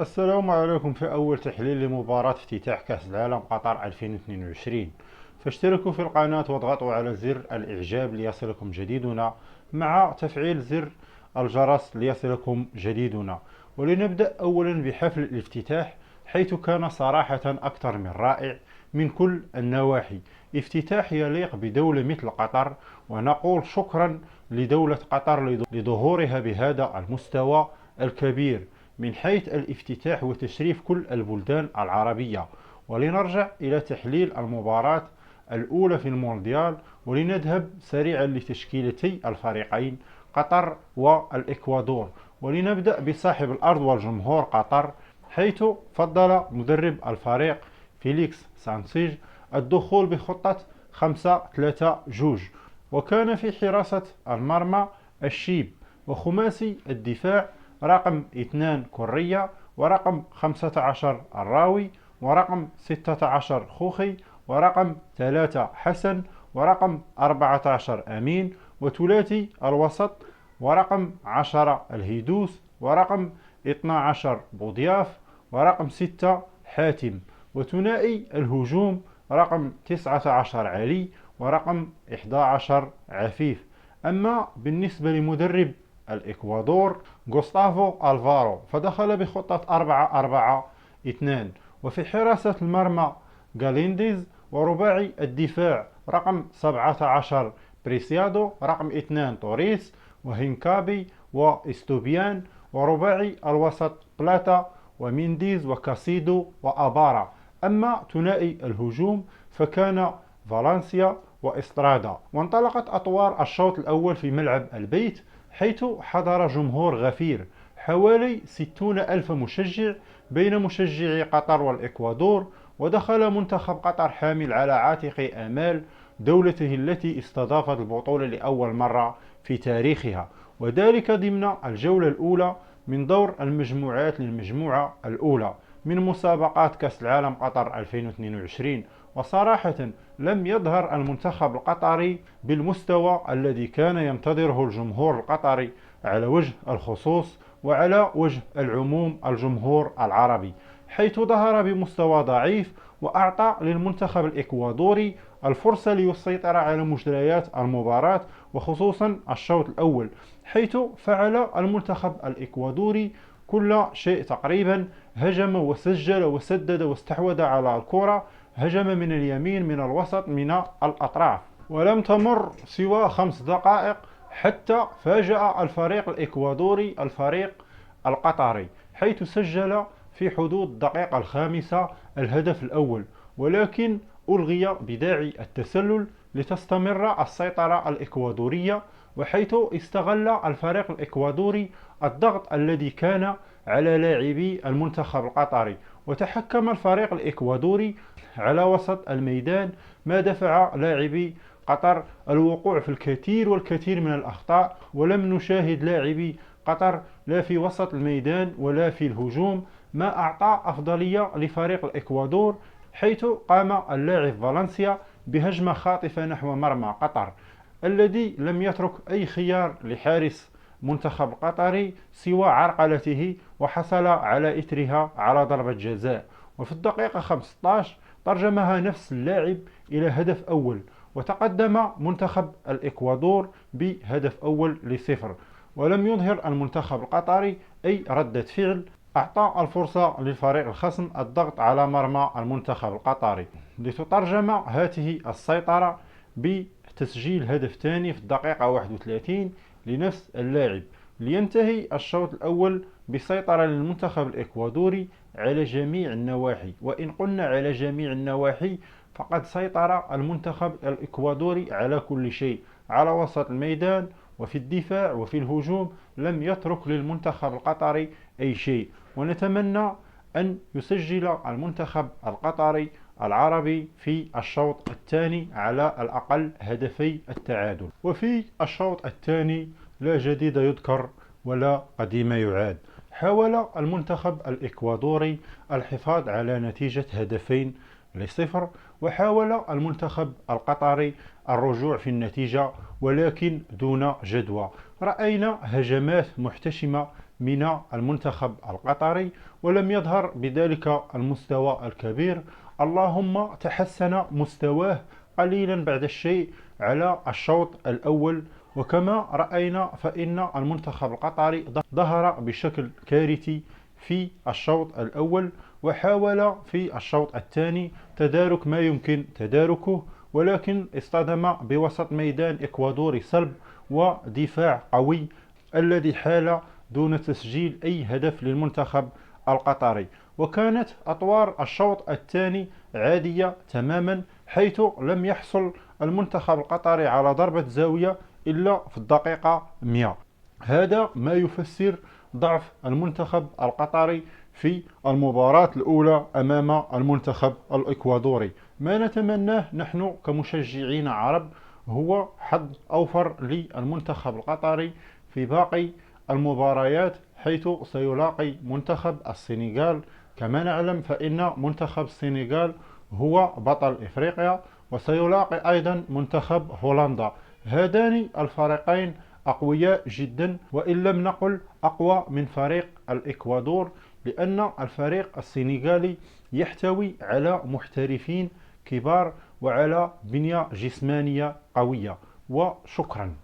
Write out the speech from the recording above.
السلام عليكم. في أول تحليل لمباراة افتتاح كأس العالم قطر 2022، فاشتركوا في القناة واضغطوا على زر الإعجاب ليصلكم جديدنا، مع تفعيل زر الجرس ليصلكم جديدنا. ولنبدأ أولا بحفل الافتتاح، حيث كان صراحة أكثر من رائع من كل النواحي. افتتاح يليق بدولة مثل قطر، ونقول شكرا لدولة قطر لظهورها بهذا المستوى الكبير من حيث الافتتاح وتشريف كل البلدان العربية. ولنرجع إلى تحليل المباراة الأولى في المونديال، ولنذهب سريعا لتشكيلتي الفريقين قطر والإكوادور. ولنبدأ بصاحب الأرض والجمهور قطر، حيث فضل مدرب الفريق فيليكس سانسيج الدخول بخطة 5-3-2، وكان في حراسة المرمى الشيب، وخماسي الدفاع رقم 2 كوريا، ورقم 15 الراوي، ورقم 16 خوخي، ورقم 3 حسن، ورقم 14 أمين، وثلاثي الوسط ورقم 10 الهيدوس، ورقم 12 بوضياف، ورقم 6 حاتم، وثنائي الهجوم رقم 19 علي، ورقم 11 عفيف. أما بالنسبة لمدرب الإكوادور غوستافو ألفارو، فدخل بخطة 4-4-2، وفي حراسة المرمى غالينديز، ورباعي الدفاع رقم 17 بريسيادو، رقم 2 توريس وهينكابي واستوبيان، ورباعي الوسط بلاتا ومينديز وكاسيدو وأبارا. أما ثنائي الهجوم فكان فالنسيا وإسترادا. وانطلقت أطوار الشوط الأول في ملعب البيت، حيث حضر جمهور غفير حوالي 60 ألف مشجع بين مشجعي قطر والإكوادور. ودخل منتخب قطر حامل على عاتق آمال دولته التي استضافت البطولة لأول مرة في تاريخها، وذلك ضمن الجولة الأولى من دور المجموعات للمجموعة الأولى من مسابقات كأس العالم قطر 2022. وصراحة لم يظهر المنتخب القطري بالمستوى الذي كان ينتظره الجمهور القطري على وجه الخصوص، وعلى وجه العموم الجمهور العربي، حيث ظهر بمستوى ضعيف، وأعطى للمنتخب الإكوادوري الفرصة ليسيطر على مجريات المباراة، وخصوصا الشوط الأول، حيث فعل المنتخب الإكوادوري كل شيء تقريبا. هجم وسجل وسدد واستحوذ على الكرة، هجم من اليمين من الوسط من الأطراف. ولم تمر سوى 5 دقائق حتى فاجأ الفريق الإكوادوري الفريق القطري، حيث سجل في حدود الدقيقة الخامسة الهدف الأول، ولكن ألغي بداعي التسلل لتستمر السيطرة الإكوادورية. وحيث استغل الفريق الإكوادوري الضغط الذي كان على لاعبي المنتخب القطري، وتحكم الفريق الإكوادوري على وسط الميدان، ما دفع لاعبي قطر الوقوع في الكثير والكثير من الأخطاء. ولم نشاهد لاعبي قطر لا في وسط الميدان ولا في الهجوم ما أعطى أفضلية لفريق الإكوادور، حيث قام اللاعب فالنسيا بهجمة خاطفة نحو مرمى قطر، الذي لم يترك أي خيار لحارس منتخب قطري سوى عرقلته، وحصل على إثرها على ضربة جزاء. وفي الدقيقة 15 ترجمها نفس اللاعب إلى هدف أول، وتقدم منتخب الإكوادور بهدف أول لصفر. ولم يظهر المنتخب القطري أي ردة فعل أعطى الفرصة للفريق الخصم الضغط على مرمى المنتخب القطري، لتترجم هذه السيطرة بتسجيل هدف ثاني في الدقيقة 31 لنفس اللاعب، لينتهي الشوط الأول بسيطرة للمنتخب الإكوادوري على جميع النواحي. وإن قلنا على جميع النواحي فقد سيطر المنتخب الإكوادوري على كل شيء، على وسط الميدان وفي الدفاع وفي الهجوم، لم يترك للمنتخب القطري أي شيء. ونتمنى أن يسجل المنتخب القطري العربي في الشوط الثاني على الأقل هدفي التعادل. وفي الشوط الثاني لا جديد يذكر ولا قديم يعاد. حاول المنتخب الإكوادوري الحفاظ على نتيجة 2-0، وحاول المنتخب القطري الرجوع في النتيجة، ولكن دون جدوى. رأينا هجمات محتشمة من المنتخب القطري، ولم يظهر بذلك المستوى الكبير. اللهم تحسن مستواه قليلا بعد الشيء على الشوط الأول، وكما رأينا فإن المنتخب القطري ظهر بشكل كارثي في الشوط الأول، وحاول في الشوط الثاني تدارك ما يمكن تداركه، ولكن اصطدم بوسط ميدان إكوادوري صلب ودفاع قوي الذي حال دون تسجيل أي هدف للمنتخب القطري. وكانت أطوار الشوط الثاني عادية تماما، حيث لم يحصل المنتخب القطري على ضربة زاوية إلا في الدقيقة 100. هذا ما يفسر ضعف المنتخب القطري في المباراة الأولى أمام المنتخب الإكوادوري. ما نتمناه نحن كمشجعين عرب هو حظ أوفر للمنتخب القطري في باقي المباريات، حيث سيلاقي منتخب السنغال. كما نعلم فإن منتخب السنغال هو بطل إفريقيا، وسيلاقي أيضا منتخب هولندا. هذان الفريقين أقوياء جدا، وإن لم نقل أقوى من فريق الإكوادور، لأن الفريق السنغالي يحتوي على محترفين كبار وعلى بنية جسمانية قوية. وشكرا.